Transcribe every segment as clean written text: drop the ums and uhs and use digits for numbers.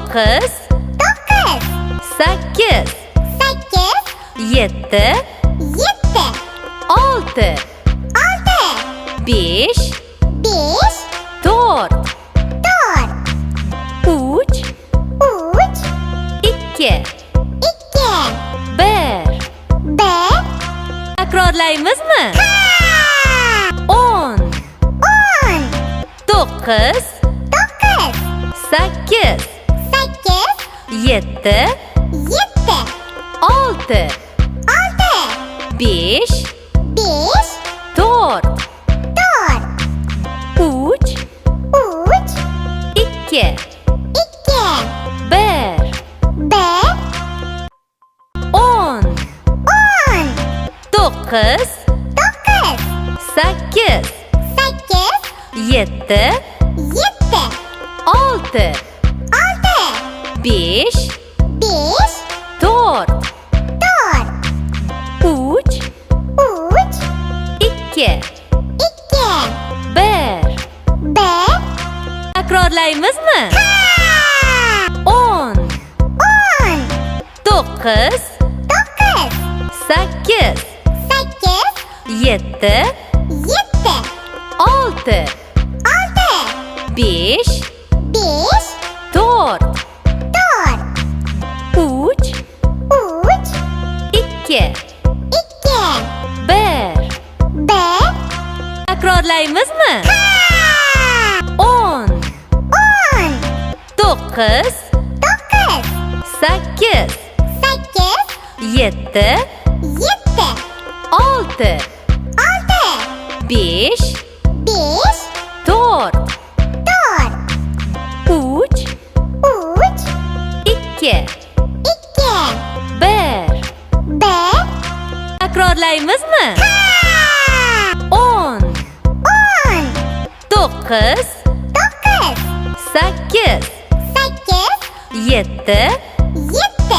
to'qqiz, sakkiz, yetti, olti, besh, to'rt, uch, ikki, bir. Takrorlaymizmi? 10, 9, 8, 7, 6, 5, 4, 3, 2, 1. 10, 9, 8, 7, 6, 5, 4, 3, 2, 1. Takrorlaymizmi? 10, 9, 8, 7, 6, 5, 4, 3, 2, 1. Takrorlaymizmi? 10, 9, 8, 7, 6, 5, 4, 3, 2, 1. Takrorlaymizmi? 10, 9, 8, 7, 6, 5, 4, 3, 2, 1. Takrorlaymizmi? 10, 9, 8, 7, 6,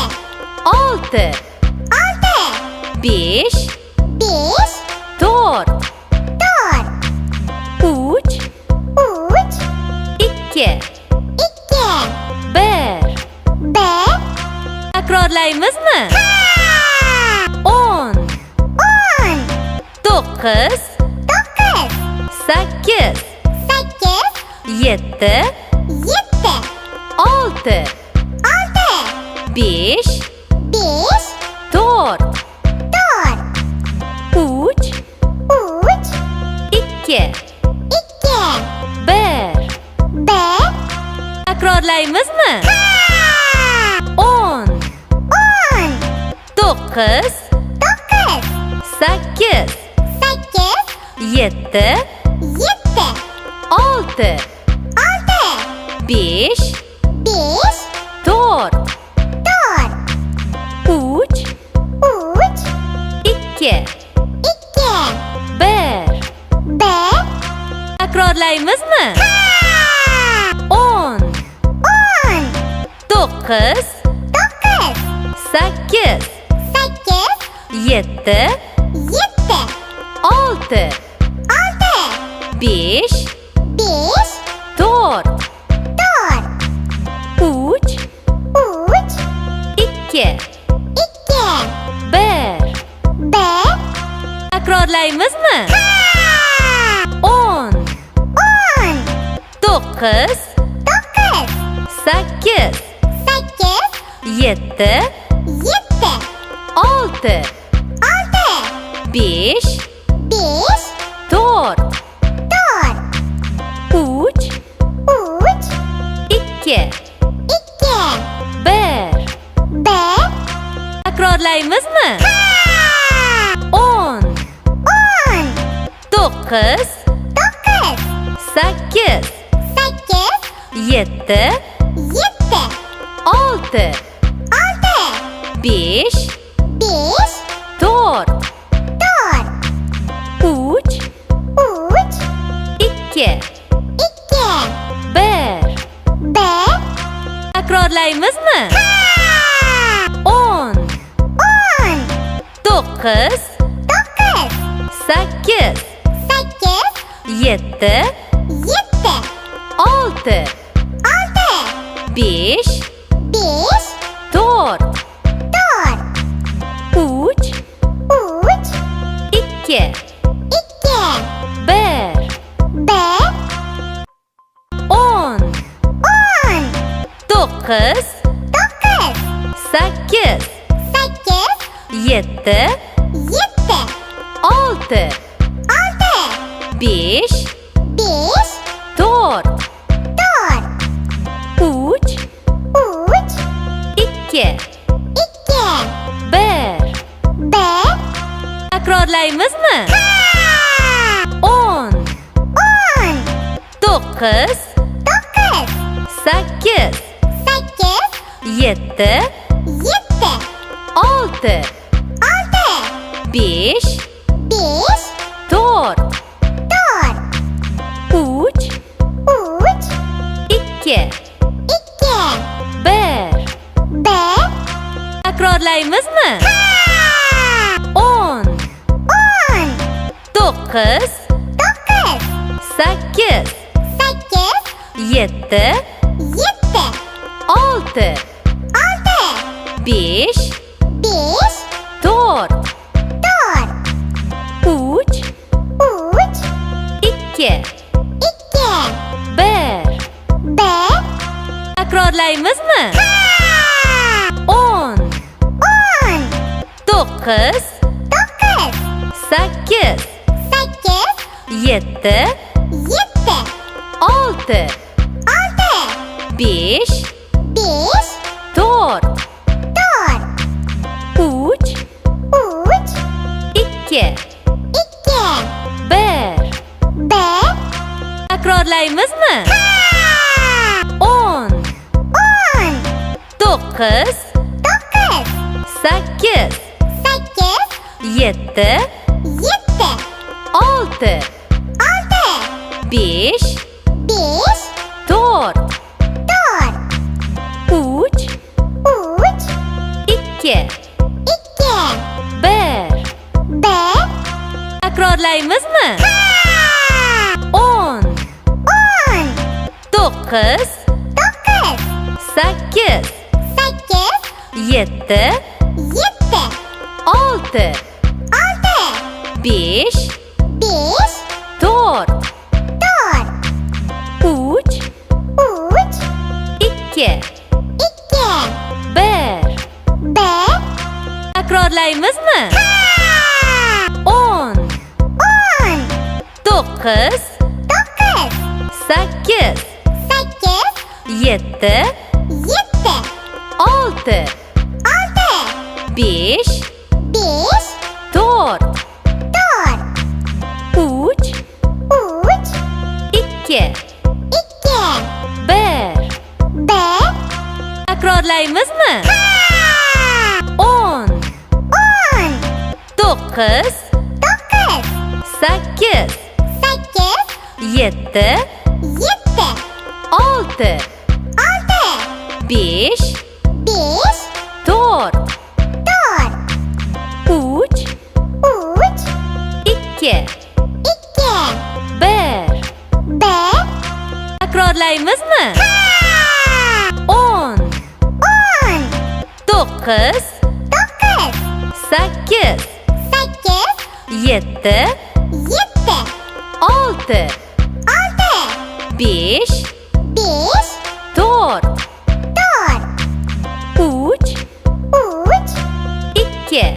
5, 4, 3, 2, 1. Takrorlaymizmi? 10, 9, 8, 7, 6, 5, 4, 3, 2, 1. Takrorlaymizmi? 10, 9, 8, 7, 6, 5, 4, 3, 2, 1. Takrorlaymizmi? 10, 9, 8, 7, 6, 5, 4, 3, 2, 1. Takrorlaymizmi? 10, 9, 8, 7, 6, 5, 4, 3, 2, 1. Takrorlaymizmi? 10, 9, 8, 7, 6, 5, 9 8 7 6 5 4 3 2 1 Takrorlaymizmi? 10 9 8 7 6 5 4 3 2 1 Takrorlaymizmi? 10 9 8 7 6 5 4 3 2 1 Takrorlaymizmi? 10 9 8 7 6 5 4 3 2 1 Takrorlaymizmi? 10 9 8 7 6 5 4 3 2 1 Takrorlaymizmi? 10 9 8 7 6 5 4 3 2 1 Takrorlaymizmi? 10 9 8 7 6 5 4 3 2 1 Takrorlaymizmi? 10 9 8 7 6 5 4 3 2 1 Takrorlaymizmi? 10 9 8 7 6 5 4 3 2 1 Takrorlaymizmi? 10 9 8 7 6 5 4 3 2 1 10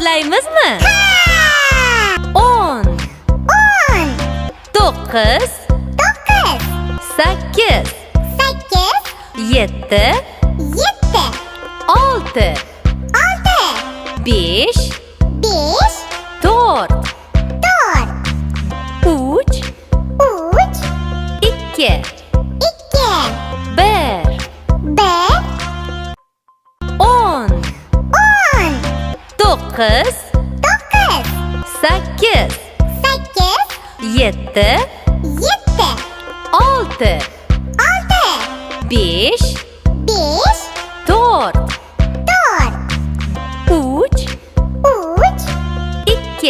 9 8 7 6 5 4 3 2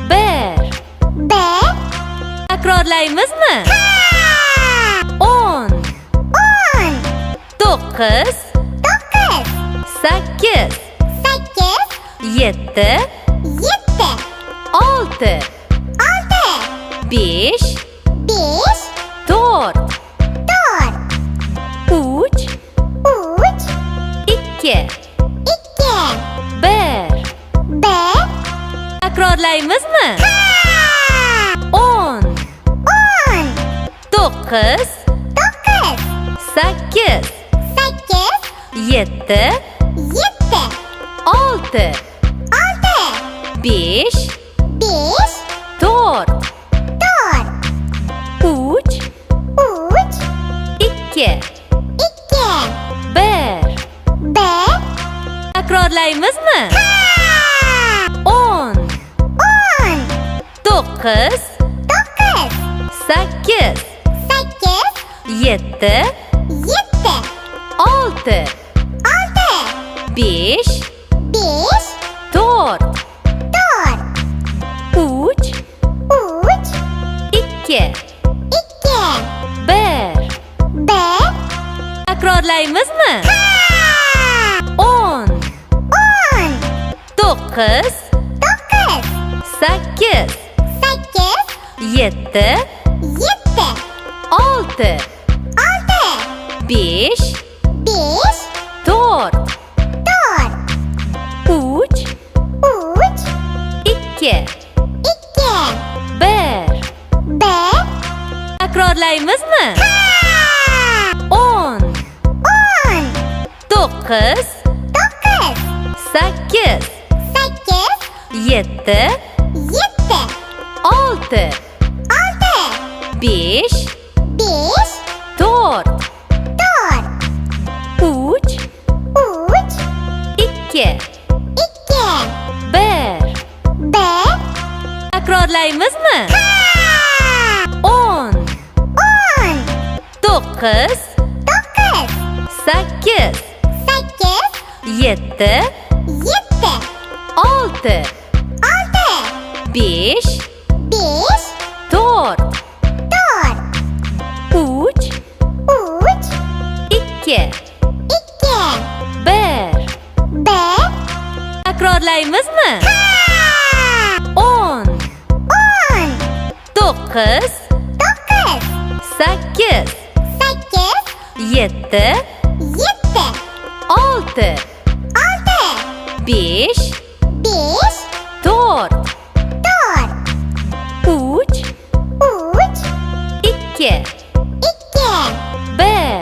1 Takrorlaymizmi? 10 9 8 7 6 5 Bildingizmi? 10 9 8 7 6 5 4 3 2 1 Takrorlaymizmi? 10 9 8 7 6 5 4 3 2 1 Takrorlaymizmi? 10 9 8 7 6 5 4 3 2 1 Takrorlaymizmi? 10 9 8 7 6 5 4 3 2 1 Takrorlaymizmi? 10 9 8 7 6 5 4 3 2 1 Takrorlaymizmi? 10 9 8 7 6 5 4 3 2 1 Takrorlaymizmi? 10 9 8 7 6 5 4 3 2 1 Takrorlaymizmi? 10 9 8 7 6 5 4 3 2 1 Takrorlaymizmi? 10 9 8 7 6 5 4 3 2 1 1